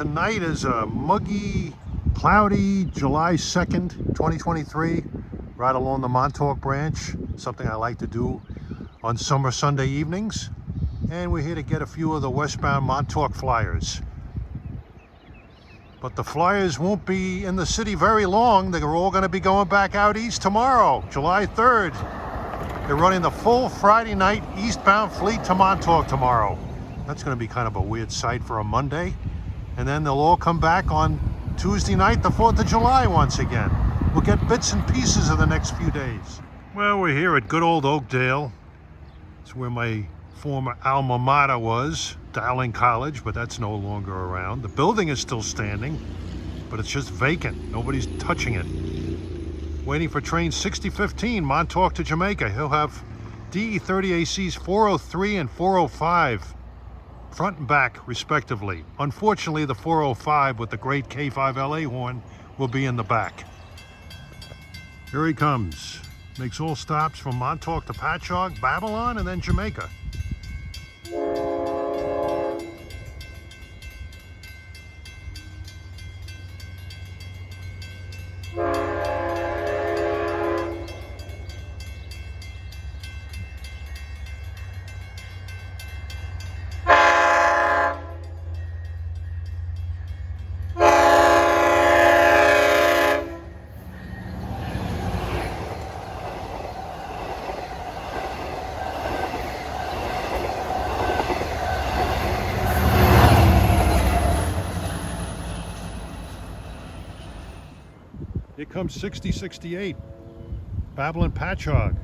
Tonight is a muggy, cloudy July 2nd, 2023, right along the Montauk Branch, something I like to do on summer Sunday evenings. And we're here to get a few of the westbound Montauk Flyers. But the Flyers won't be in the city very long. They're all going to be going back out east tomorrow, July 3rd. They're running the full Friday night eastbound fleet to Montauk tomorrow. That's going to be kind of a weird sight for a Monday. And then they'll all come back on Tuesday night, the 4th of July once again. We'll get bits and pieces of the next few days. Well, we're here at good old Oakdale. It's where my former alma mater was, Dowling College, but that's no longer around. The building is still standing, but it's just vacant. Nobody's touching it. Waiting for train 6015, Montauk to Jamaica. He'll have DE30ACs 403 and 405. Front and back, respectively. Unfortunately, the 405 with the great K5LA horn will be in the back. Here he comes. Makes all stops from Montauk to Patchogue, Babylon, and then Jamaica. Here comes 6068, Babylon Patchogue.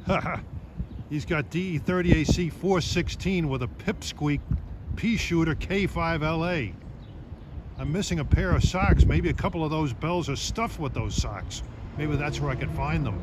Haha, he's got DE30AC 416 with a pipsqueak pea shooter K5LA. I'm missing a pair of socks. Maybe a couple of those bells are stuffed with those socks. Maybe that's where I could find them.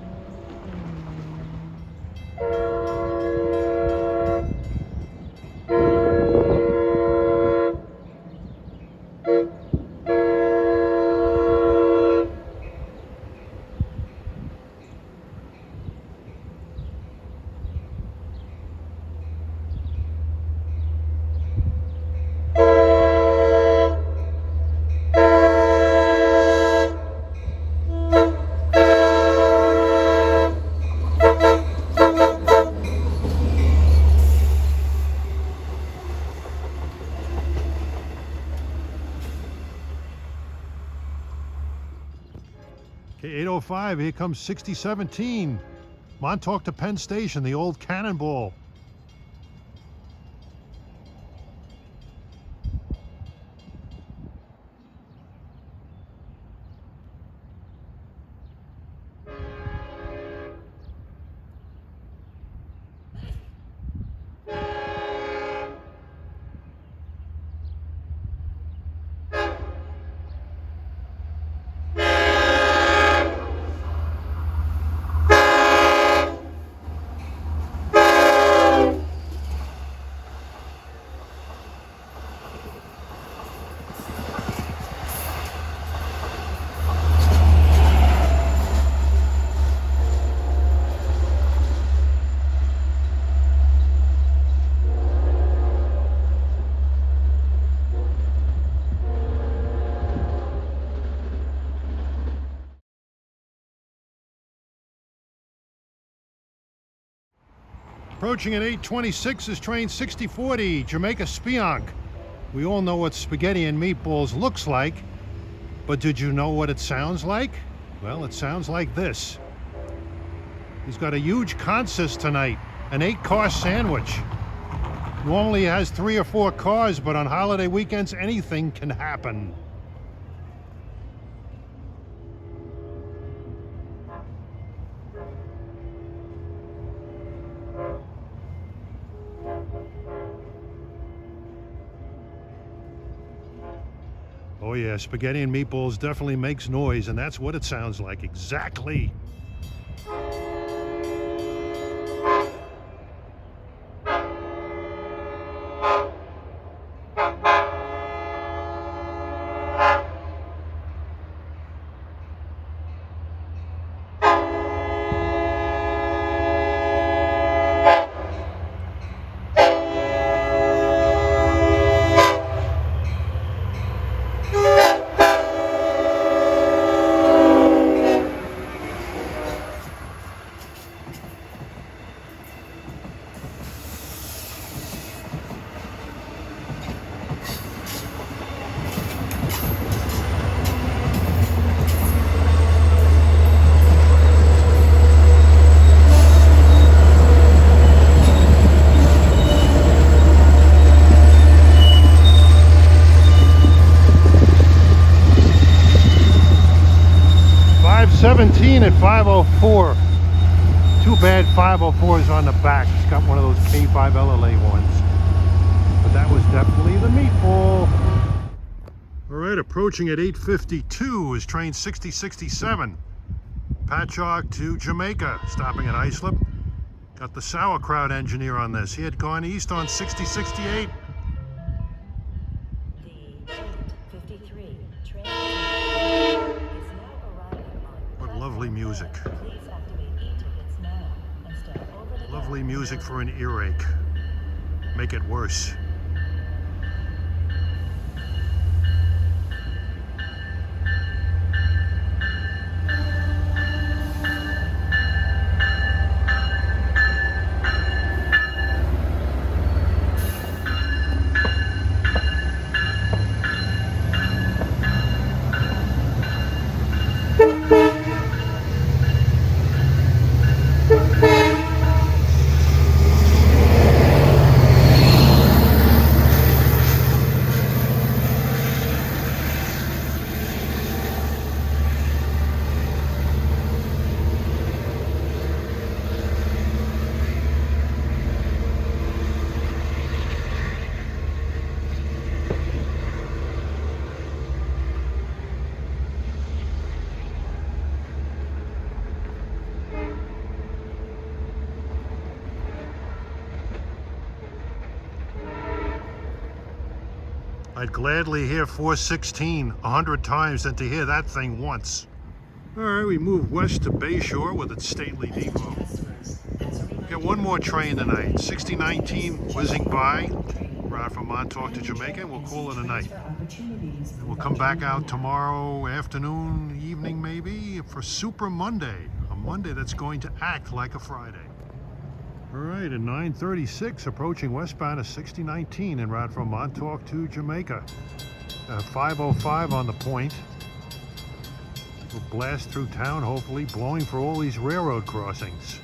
K805, here comes 6017, Montauk to Penn Station, the old Cannonball. Approaching at 8:26 is train 6040, Jamaica Spionk. We all know what spaghetti and meatballs looks like, but did you know what it sounds like? Well, it sounds like this. He's got a huge consist tonight, an 8-car sandwich. Normally he has 3 or 4 cars, but on holiday weekends, anything can happen. Oh yeah, spaghetti and meatballs definitely makes noise, and that's what it sounds like, exactly. 17 at 504. Too bad 504 is on the back. It's got one of those K5 LLA ones. But that was definitely the meatball. All right, approaching at 8:52 is train 6067. Patchogue to Jamaica, stopping at Islip. Got the sauerkraut engineer on this. He had gone east on 6068. What lovely music. Lovely music for an earache. Make it worse. I'd gladly hear 416 100 times than to hear that thing once. All right, we move west to Bayshore with its stately depot. Got one more train tonight, 6019 whizzing by, right from Montauk to Jamaica, and we'll call it a night. And we'll come back out tomorrow afternoon, evening maybe, for Super Monday, a Monday that's going to act like a Friday. All right, at 9:36, approaching westbound of 6019 en route from Montauk to Jamaica. 505 on the point. We'll blast through town, hopefully, blowing for all these railroad crossings.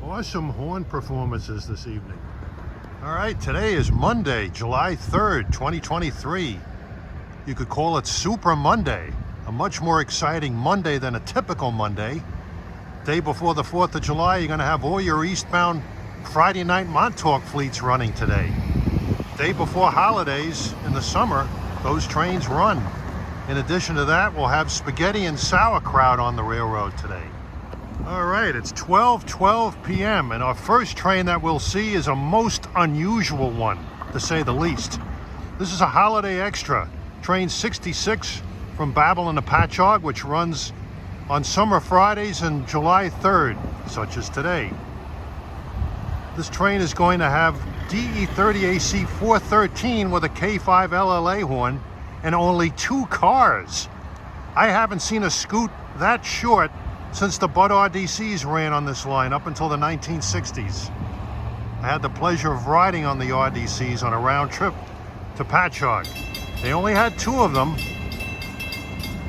Awesome horn performances this evening. All right, today is Monday, July 3rd, 2023. You could call it Super Monday, a much more exciting Monday than a typical Monday. Day before the 4th of July, you're gonna have all your eastbound Friday night Montauk fleets running today. Day before holidays in the summer, those trains run. In addition to that, we'll have spaghetti and sauerkraut on the railroad today. All right, it's 12:12 p.m. and our first train that we'll see is a most unusual one, to say the least. This is a holiday extra, train 66 from Babylon to Patchogue, which runs on summer Fridays and July 3rd, such as today. This train is going to have DE30AC 413 with a K5 LLA horn and only 2 cars. I haven't seen a scoot that short since the Bud RDCs ran on this line up until the 1960s. I had the pleasure of riding on the RDCs on a round trip to Patchogue. They only had 2 of them.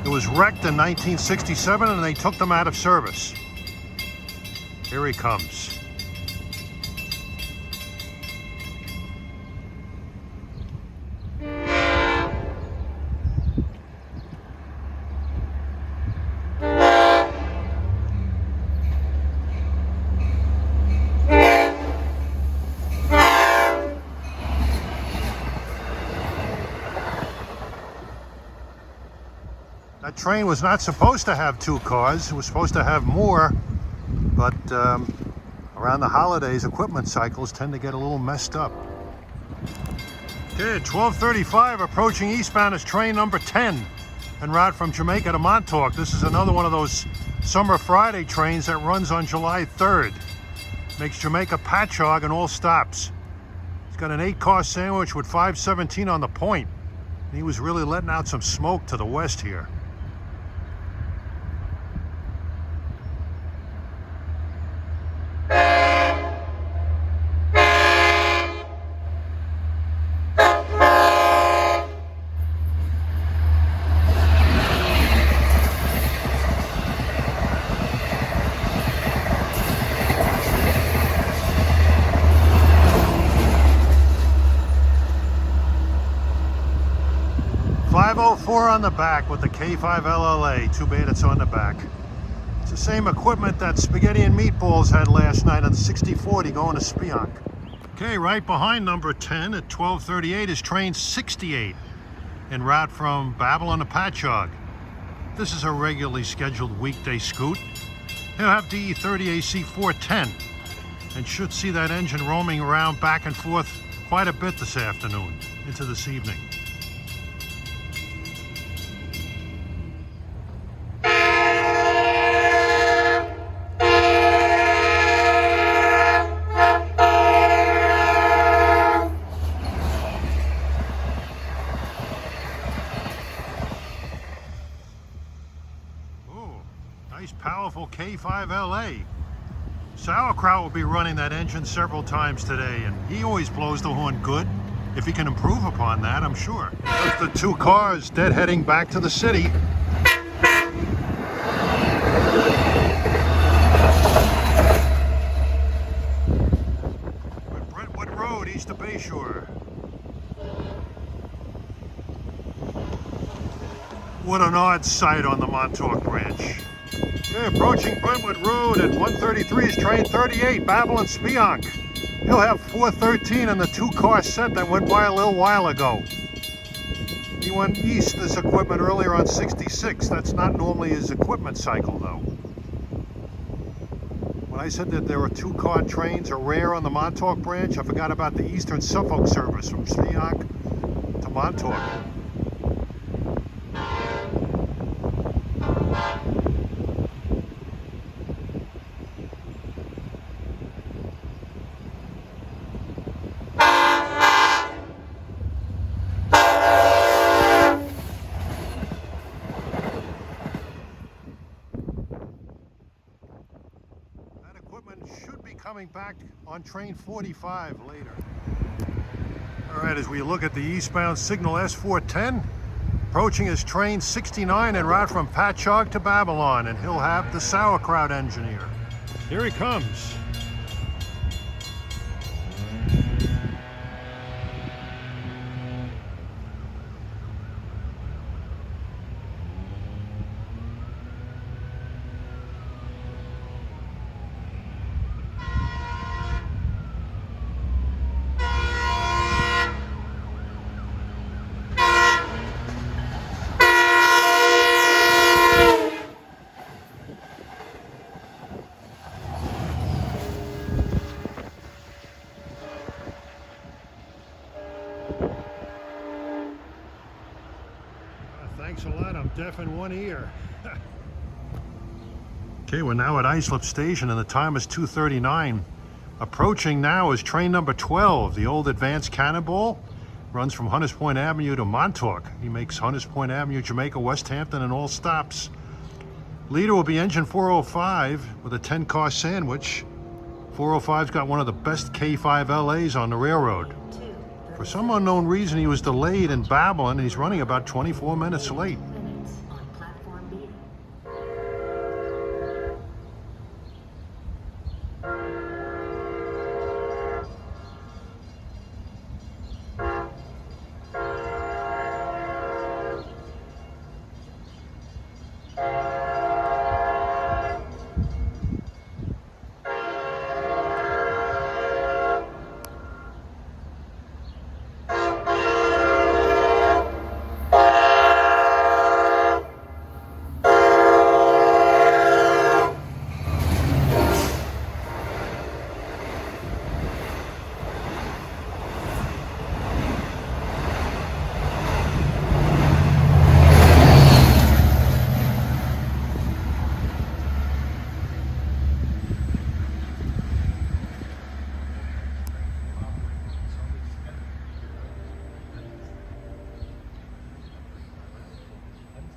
It was wrecked in 1967 and they took them out of service. Here he comes. That train was not supposed to have 2 cars. It was supposed to have more, around the holidays, equipment cycles tend to get a little messed up. Okay, at 12:35, approaching eastbound is train number 10 en route from Jamaica to Montauk. This is another one of those Summer Friday trains that runs on July 3rd. Makes Jamaica Patchogue and all stops. He's got an 8-course sandwich with $5.17 on the point. And he was really letting out some smoke to the west here. .504 on the back with the K5 LLA. Too bad it's on the back. It's the same equipment that Spaghetti and Meatballs had last night on the 6040 going to Spionk. Okay, right behind number 10 at 12:38 is train 68 en route from Babylon to Patchogue. This is a regularly scheduled weekday scoot. He'll have DE30AC 410 and should see that engine roaming around back and forth quite a bit this afternoon into this evening. Nice powerful K5 LA. Sauerkraut will be running that engine several times today, and he always blows the horn good. If he can improve upon that, I'm sure. There's the two cars deadheading back to the city. Brentwood Road, east of Bayshore. What an odd sight on the Montauk Branch. Okay, approaching Brentwood Road at 1:33 is train 38, Babylon Spionk. He'll have 413 in the 2-car set that went by a little while ago. He went east this equipment earlier on 66. That's not normally his equipment cycle though. When I said that there were 2-car trains are rare on the Montauk Branch, I forgot about the Eastern Suffolk service from Spionk to Montauk. Should be coming back on train 45 later. All right, as we look at the eastbound signal S410, approaching is train 69 en route from Patchogue to Babylon, and he'll have the sauerkraut engineer. Here he comes. Thanks a lot, I'm deaf in one ear. Okay, we're now at Islip Station and the time is 2:39. Approaching now is train number 12, the old advanced Cannonball. Runs from Hunters Point Avenue to Montauk. He makes Hunters Point Avenue, Jamaica, West Hampton, and all stops. Leader will be engine 405 with a 10-car sandwich. 405's got one of the best K5 LAs on the railroad. For some unknown reason, he was delayed in Babylon. He's running about 24 minutes late.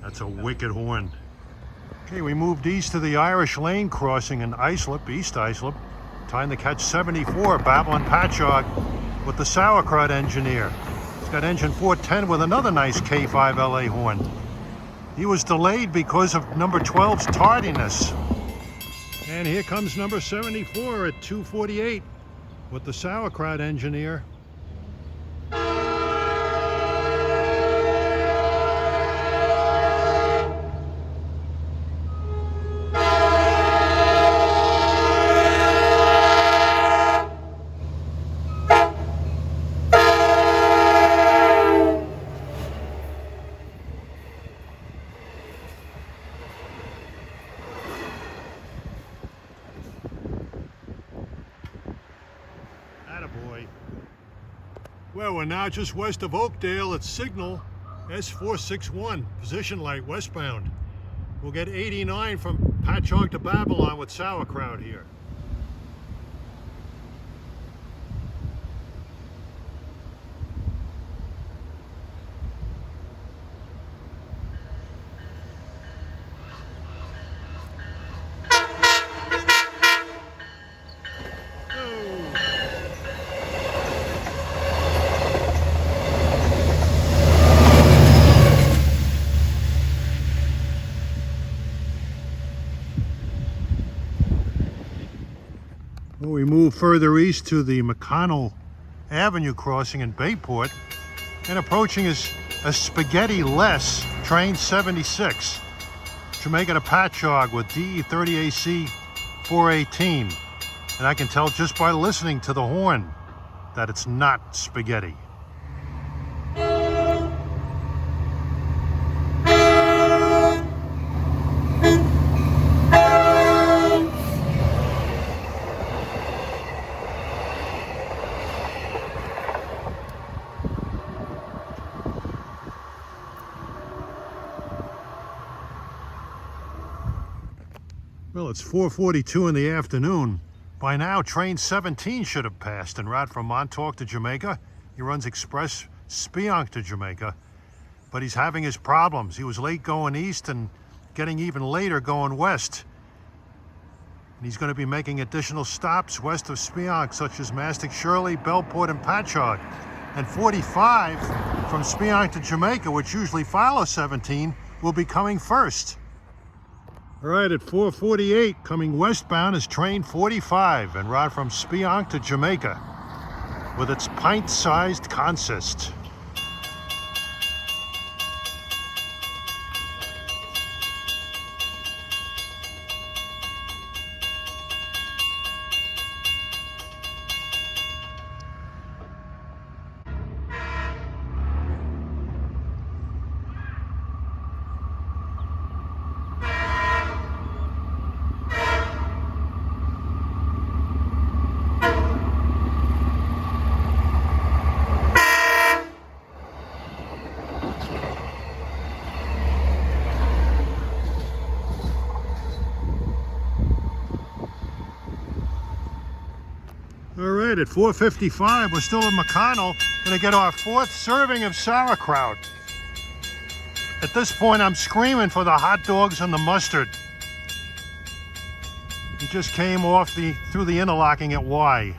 That's a wicked horn. Okay, we moved east to the Irish Lane crossing in Islip, East Islip. Time to catch 74, Babylon Patchogue with the sauerkraut engineer. He's got engine 410 with another nice K5 LA horn. He was delayed because of number 12's tardiness. And here comes number 74 at 248 with the sauerkraut engineer. Attaboy. Well, we're now just west of Oakdale at Signal S461, position light westbound. We'll get 89 from Patchogue to Babylon with sauerkraut here. Well, we move further east to the McConnell Avenue crossing in Bayport and approaching is a spaghetti-less train 76. Jamaica to Patchogue with DE30AC 418. And I can tell just by listening to the horn that it's not spaghetti. Well, it's 4:42 in the afternoon. By now, train 17 should have passed en route from Montauk to Jamaica. He runs express Speonk to Jamaica, but he's having his problems. He was late going east and getting even later going west. And he's going to be making additional stops west of Speonk, such as Mastic Shirley, Bellport, and Patchogue. And 45 from Speonk to Jamaica, which usually follows 17, will be coming first. All right, at 4:48, coming westbound is train 45 en route from Speonk to Jamaica with its pint-sized consist. All right, at 4:55, we're still in McConnell. Gonna get our fourth serving of sauerkraut. At this point, I'm screaming for the hot dogs and the mustard. He just came off through the interlocking at Y.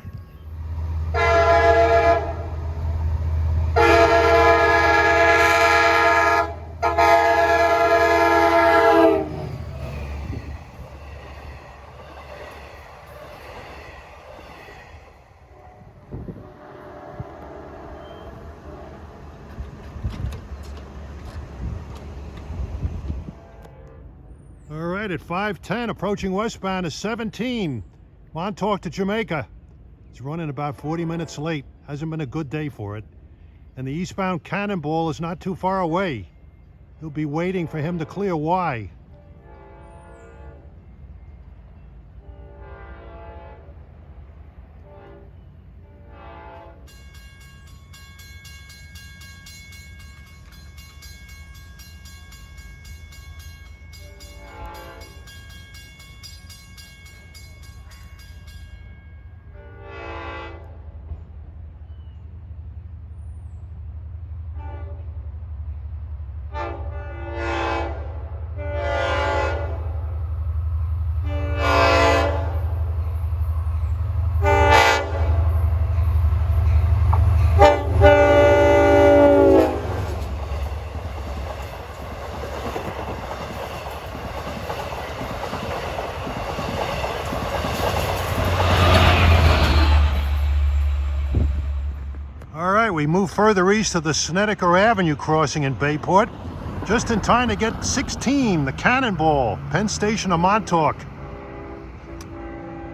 All right, at 5:10, approaching westbound is 17, Montauk to Jamaica. It's running about 40 minutes late. Hasn't been a good day for it. And the eastbound Cannonball is not too far away. He'll be waiting for him to clear Y. we move further east to the Snedeker Avenue crossing in Bayport, just in time to get 16, the Cannonball, Penn Station to Montauk.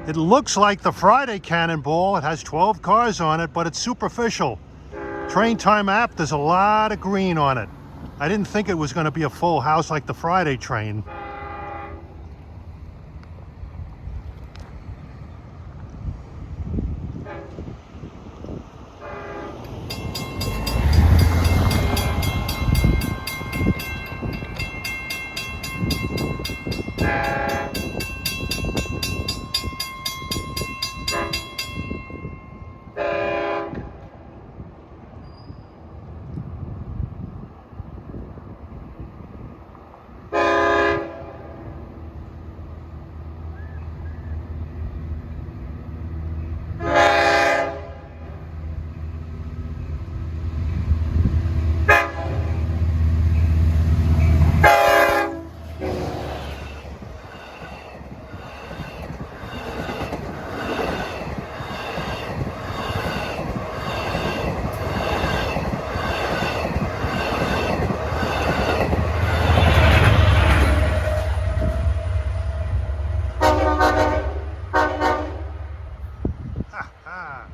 It looks like the Friday Cannonball. It has 12 cars on it, but it's superficial. Train time app, there's a lot of green on it. I didn't think it was going to be a full house like the Friday train. Ah,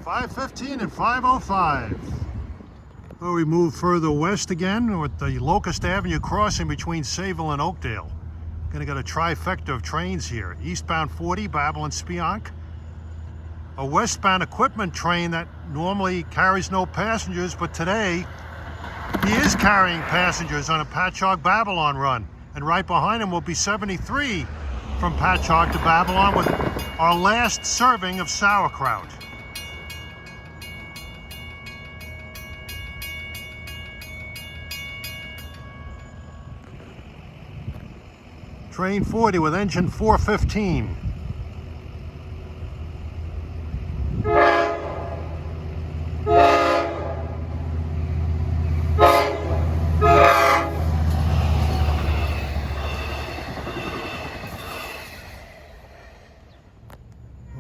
5:15 and 5:05. Well, we move further west again with the Locust Avenue crossing between Sayville and Oakdale. Gonna get a trifecta of trains here. Eastbound 40, Babylon Spionk. A westbound equipment train that normally carries no passengers, but today he is carrying passengers on a Patchogue Babylon run. And right behind him will be 73 from Patchogue to Babylon with our last serving of sauerkraut. Train 40 with engine 415.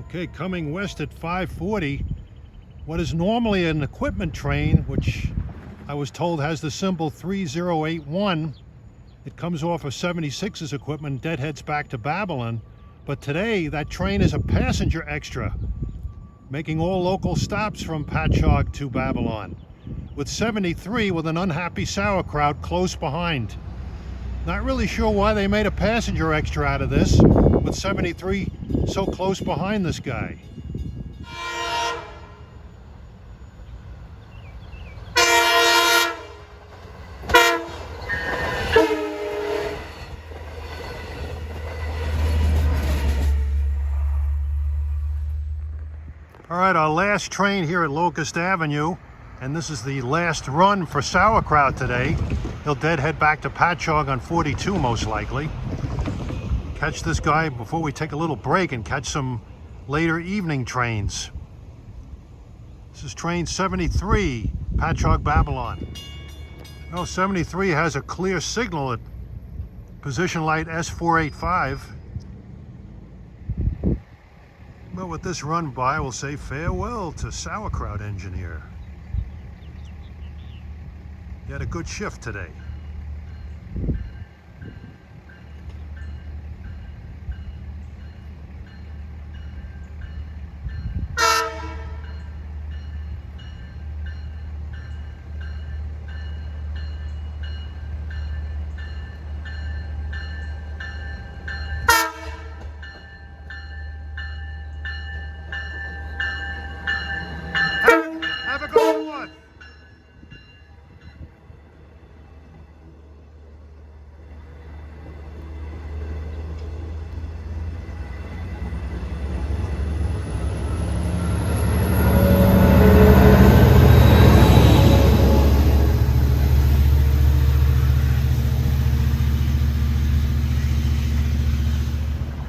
Okay, coming west at 5:40, what is normally an equipment train, which I was told has the symbol 3081, it comes off of 76's equipment, deadheads back to Babylon. But today, that train is a passenger extra, making all local stops from Patchogue to Babylon, with 73 with an unhappy sauerkraut close behind. Not really sure why they made a passenger extra out of this, with 73 so close behind this guy. All right, our last train here at Locust Avenue, and this is the last run for sauerkraut today. He'll deadhead back to Patchogue on 42 most likely. Catch this guy before we take a little break and catch some later evening trains. This is train 73, Patchogue Babylon. Well, 73 has a clear signal at position light S485. But with this run by, we'll say farewell to sauerkraut engineer. You had a good shift today. Have a good one.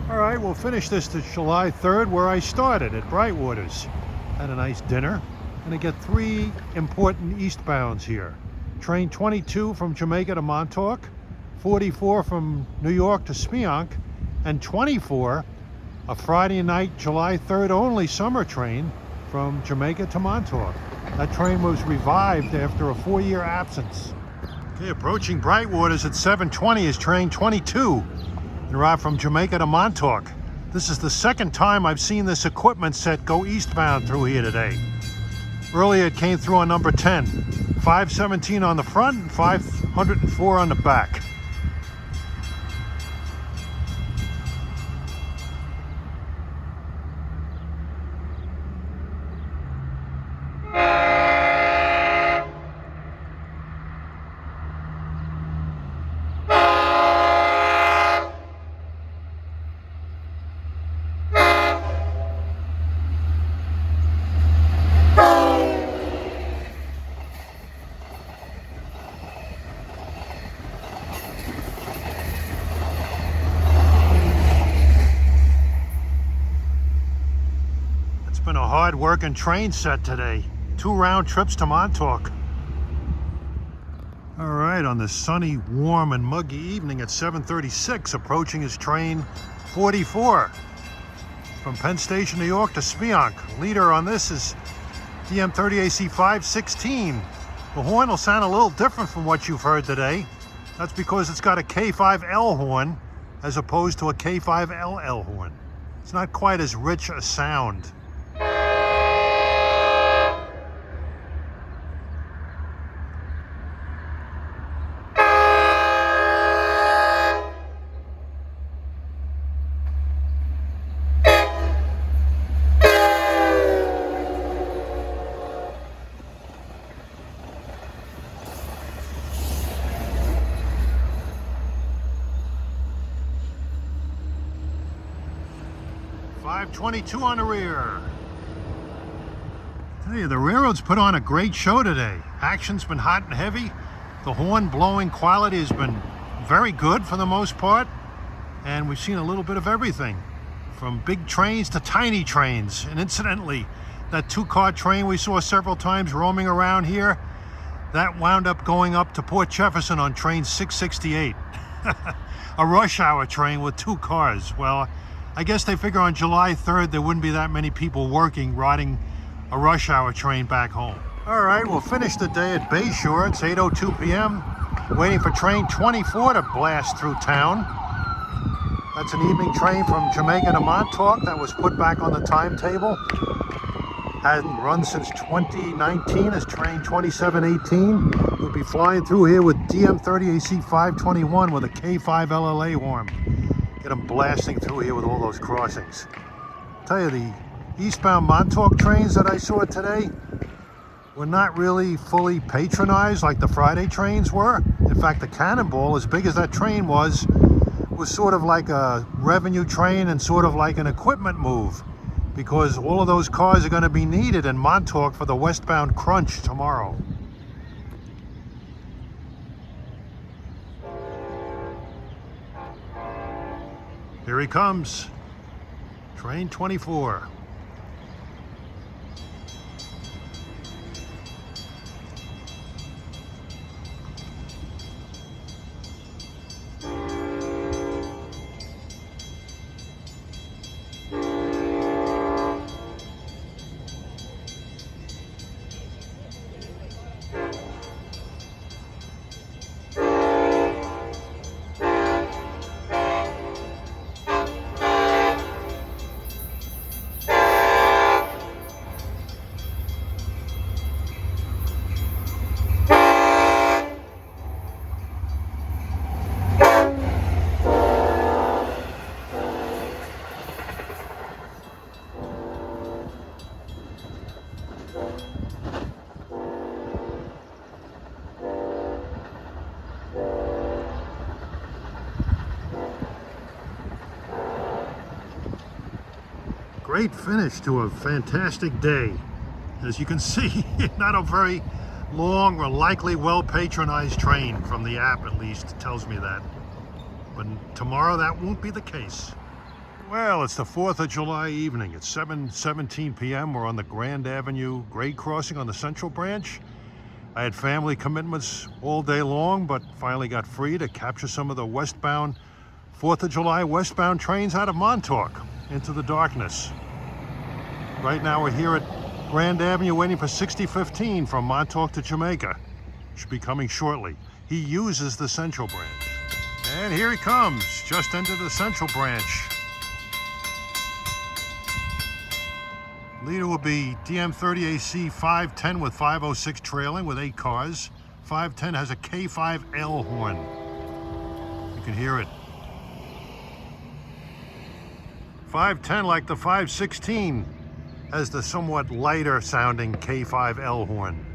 All right, we'll finish this to July 3rd where I started, at Brightwaters. Had a nice dinner. Gonna get 3 important eastbounds here. Train 22 from Jamaica to Montauk, 44 from New York to Spionk, and 24, a Friday night, July 3rd only summer train from Jamaica to Montauk. That train was revived after a 4-year absence. Okay, approaching Brightwaters at 7:20 is train 22, en route from Jamaica to Montauk. This is the second time I've seen this equipment set go eastbound through here today. Earlier it came through on number 10, 517 on the front and 504 on the back. Been a hard working train set today. 2 round trips to Montauk. All right, on this sunny, warm, and muggy evening at 7:36, approaching is train 44 from Penn Station, New York to Spionk. Leader on this is DM30AC 516. The horn will sound a little different from what you've heard today. That's because it's got a K5L horn as opposed to a K5LL horn. It's not quite as rich a sound. 522 on the rear. I tell you, the railroad's put on a great show today. Action's been hot and heavy. The horn blowing quality has been very good for the most part. And we've seen a little bit of everything, from big trains to tiny trains. And incidentally, that 2-car train we saw several times roaming around here, that wound up going up to Port Jefferson on train 668. A rush hour train with 2 cars. Well, I guess they figure on July 3rd there wouldn't be that many people working, riding a rush hour train back home. All right, we'll finish the day at Bayshore. It's 8:02 p.m. Waiting for train 24 to blast through town. That's an evening train from Jamaica to Montauk that was put back on the timetable. Hadn't run since 2019 as train 2718. We'll be flying through here with DM30AC 521 with a K5LLA horn. Get them blasting through here with all those crossings. Tell you, the eastbound Montauk trains that I saw today were not really fully patronized like the Friday trains were. In fact, the Cannonball, as big as that train was sort of like a revenue train and sort of like an equipment move, because all of those cars are going to be needed in Montauk for the westbound crunch tomorrow. Here he comes, train 24. Great finish to a fantastic day. As you can see, not a very long or likely well patronized train, from the app at least tells me that. But tomorrow that won't be the case. Well, it's the 4th of July evening. It's 7:17 p.m. We're on the Grand Avenue grade crossing on the Central Branch. I had family commitments all day long, but finally got free to capture some of the westbound 4th of July westbound trains out of Montauk into the darkness. Right now we're here at Grand Avenue waiting for 6015 from Montauk to Jamaica. Should be coming shortly. He uses the Central Branch. And here he comes, just entered the Central Branch. Leader will be DM30AC 510 with 506 trailing with 8 cars. 510 has a K5L horn. You can hear it. 510, like the 516, has the somewhat lighter sounding K5L horn.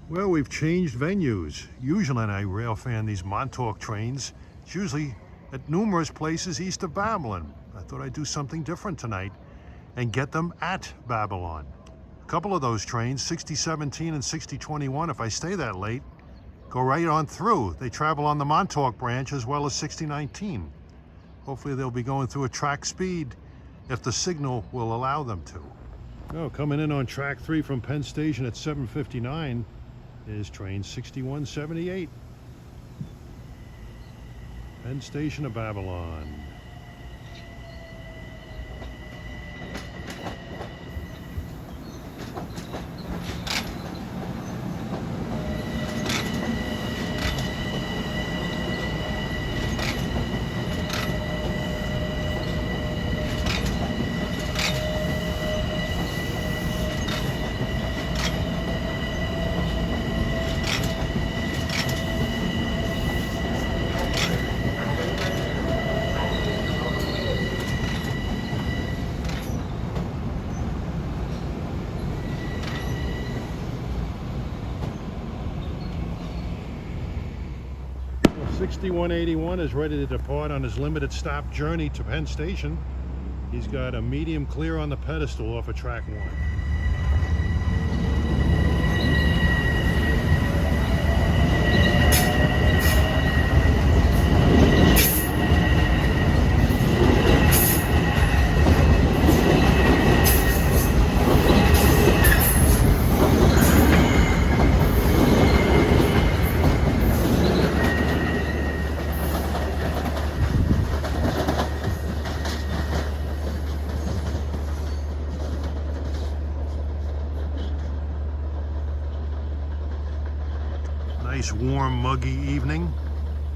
Well, we've changed venues. Usually when I rail fan these Montauk trains, it's usually at numerous places east of Babylon. I thought I'd do something different tonight and get them at Babylon. A couple of those trains, 6017 and 6021, if I stay that late, go right on through. They travel on the Montauk Branch as well as 6019. Hopefully they'll be going through a track speed if the signal will allow them to. Oh, coming in on track 3 from Penn Station at 7:59 is train 6178. Penn Station of Babylon. Well, 6181 is ready to depart on his limited stop journey to Penn Station. He's got a medium clear on the pedestal off of track 1. Nice warm muggy evening.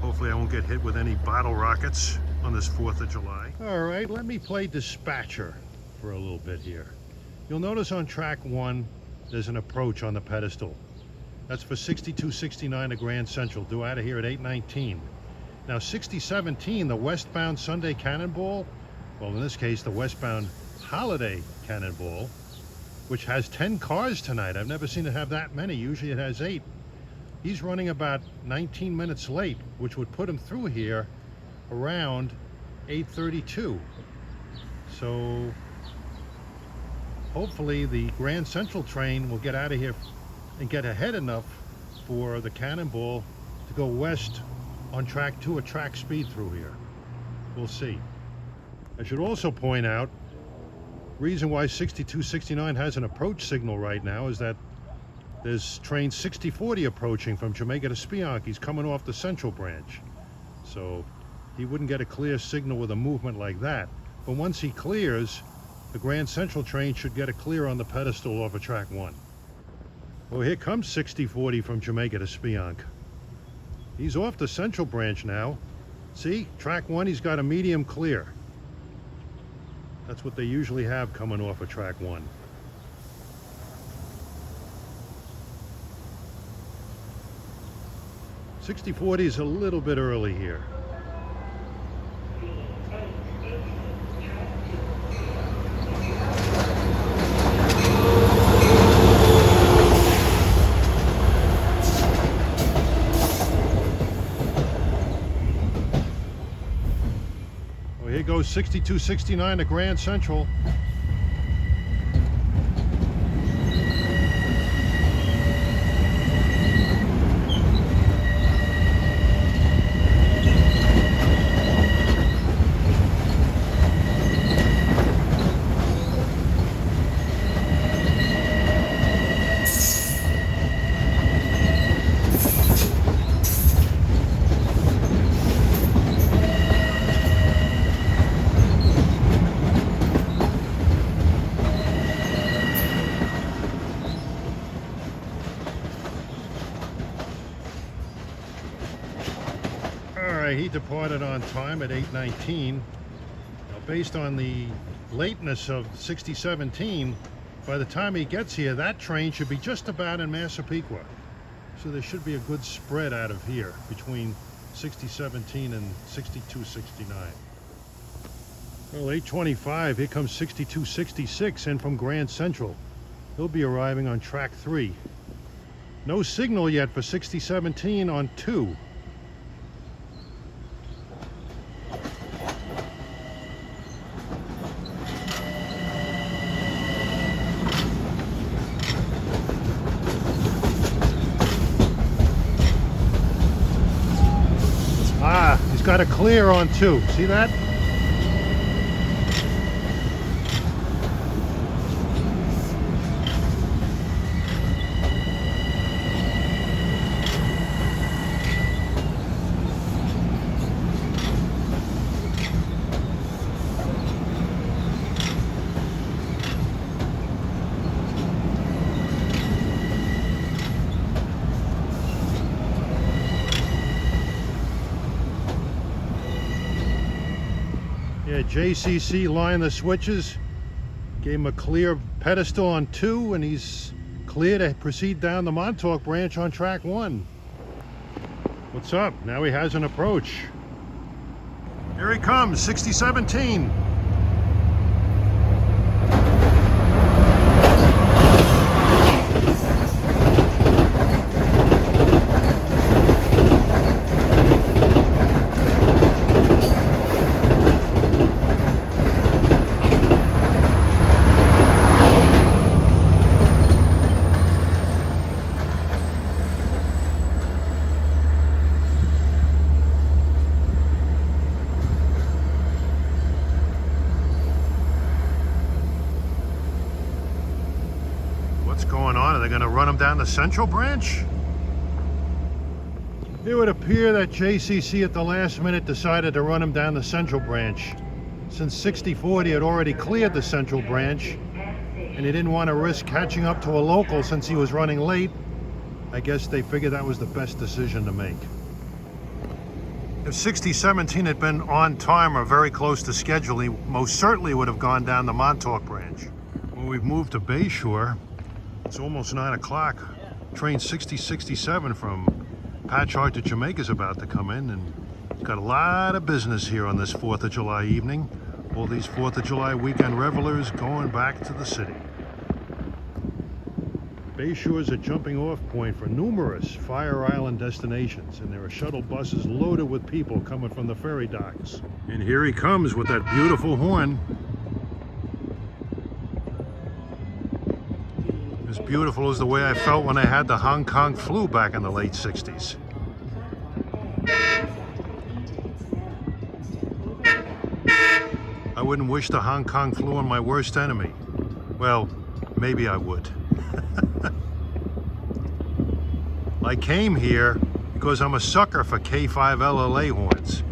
Hopefully I won't get hit with any bottle rockets on this 4th of July. All right, let me play dispatcher for a little bit here. You'll notice on track 1 there's an approach on the pedestal. That's for 6269 to Grand Central, due out of here at 8:19. Now 6017, the westbound Sunday Cannonball, well in this case the westbound Holiday Cannonball, which has 10 cars tonight. I've never seen it have that many. Usually it has 8. He's running about 19 minutes late, which would put him through here around 8:32. So hopefully the Grand Central train will get out of here and get ahead enough for the Cannonball to go west on track 2 at track speed through here. We'll see. I should also point out, reason why 6269 has an approach signal right now is that there's train 6040 approaching from Jamaica to Spionk. He's coming off the Central Branch. So he wouldn't get a clear signal with a movement like that. But once he clears, the Grand Central train should get a clear on the pedestal off of track 1. Well, here comes 6040 from Jamaica to Spionk. He's off the Central Branch now. See, track 1, he's got a medium clear. That's what they usually have coming off of track 1. .6040 is a little bit early here. Well, here goes goes 6269 to Grand Central. He departed on time at 8:19. Now, based on the lateness of 6017, by the time he gets here, that train should be just about in Massapequa. So there should be a good spread out of here between 6017 and 6269. Well, 8:25, here comes 6266 in from Grand Central. He'll be arriving on track 3. No signal yet for 6017 on 2. Got a clear on 2. See that? Yeah, JCC lined the switches, gave him a clear pedestal on 2, and he's clear to proceed down the Montauk Branch on track 1. What's up? Now he has an approach. Here he comes, 6017. What's going on? Are they going to run him down the Central Branch? It would appear that JCC at the last minute decided to run him down the Central Branch. Since 6040 had already cleared the Central Branch, and he didn't want to risk catching up to a local since he was running late, I guess they figured that was the best decision to make. If 6017 had been on time or very close to schedule, he most certainly would have gone down the Montauk Branch. When we've moved to Bayshore, it's almost 9 o'clock. Train 6067 from Patchard to Jamaica is about to come in, and it's got a lot of business here on this 4th of July evening. All these 4th of July weekend revelers going back to the city. Bayshore is a jumping off point for numerous Fire Island destinations, and there are shuttle buses loaded with people coming from the ferry docks. And here he comes with that beautiful horn. As beautiful as the way I felt when I had the Hong Kong flu back in the late 60s. I wouldn't wish the Hong Kong flu on my worst enemy. Well, maybe I would. I came here because I'm a sucker for K5LLA horns.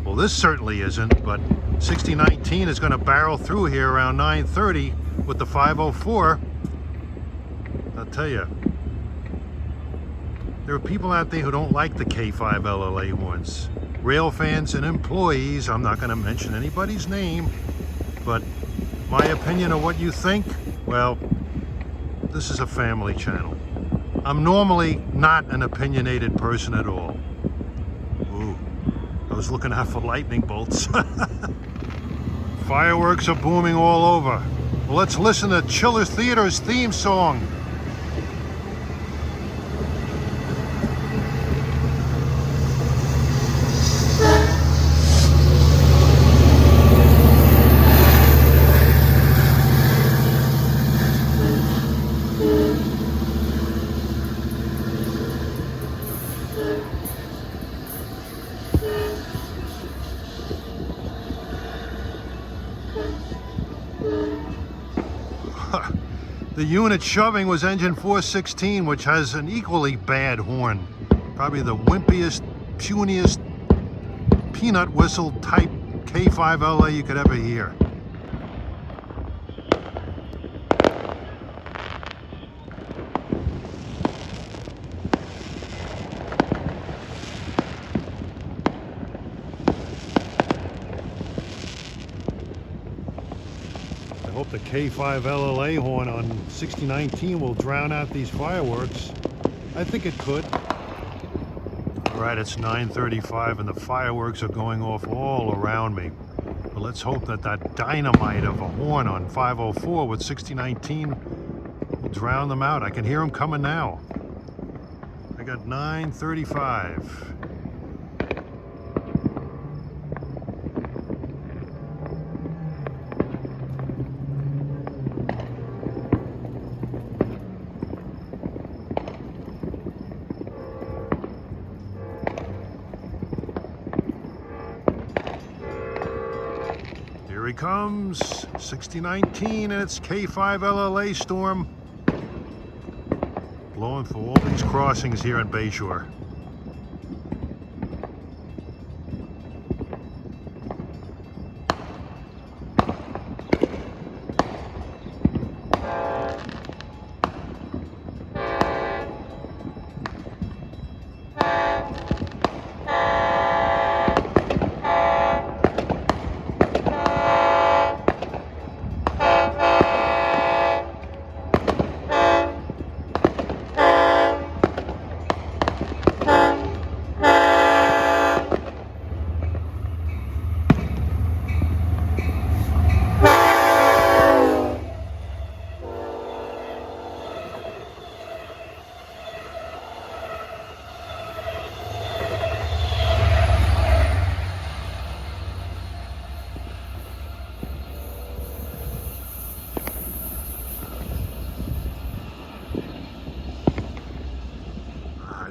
Well, this certainly isn't, but 6019 is going to barrel through here around 9:30 with the 504. I'll tell you, there are people out there who don't like the K5LLA horns. Rail fans and employees, I'm not going to mention anybody's name, but my opinion of what you think, well, this is a family channel. I'm normally not an opinionated person at all. Ooh, I was looking out for lightning bolts. Fireworks are booming all over. Well, let's listen to Chiller Theater's theme song. The unit shoving was engine 416, which has an equally bad horn. Probably the wimpiest, puniest, peanut whistle type K5LA you could ever hear. I hope the K5LA horn on 6019 will drown out these fireworks. I think it could. All right, it's 9:35 and the fireworks are going off all around me. But let's hope that that dynamite of a horn on 504 with 6019 will drown them out. I can hear them coming now. I got 9:35. Here he comes, 6019, and it's K5LLA storm. Blowing for all these crossings here in Bayshore.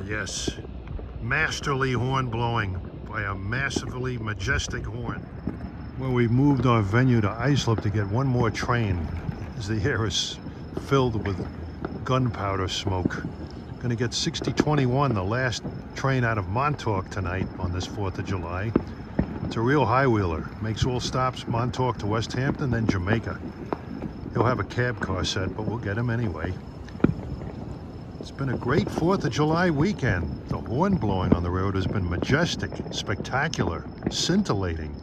Yes, masterly horn blowing by a massively majestic horn. Well, we moved our venue to Islip to get one more train as the air is filled with gunpowder smoke. Gonna get 6021, the last train out of Montauk tonight on this 4th of July. It's a real high-wheeler. Makes all stops Montauk to West Hampton, then Jamaica. He'll have a cab car set, but we'll get him anyway. It's been a great 4th of July weekend. The horn blowing on the road has been majestic, spectacular, scintillating.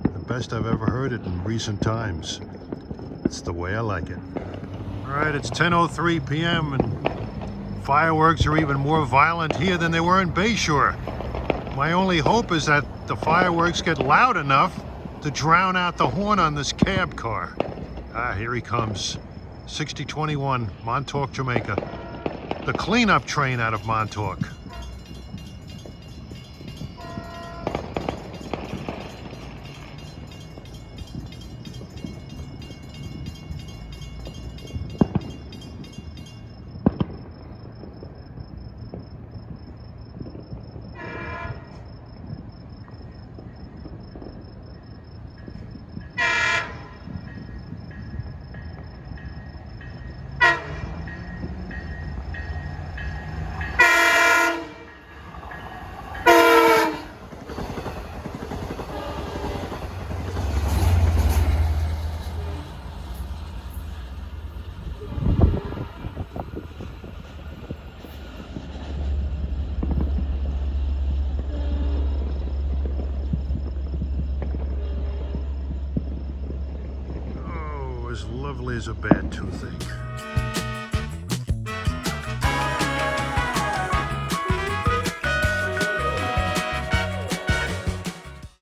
The best I've ever heard it in recent times. It's the way I like it. All right, it's 10:03 p.m. and fireworks are even more violent here than they were in Bayshore. My only hope is that the fireworks get loud enough to drown out the horn on this cab car. Ah, here he comes. 6021, Montauk, Jamaica. The cleanup train out of Montauk. As lovely as a bad toothache.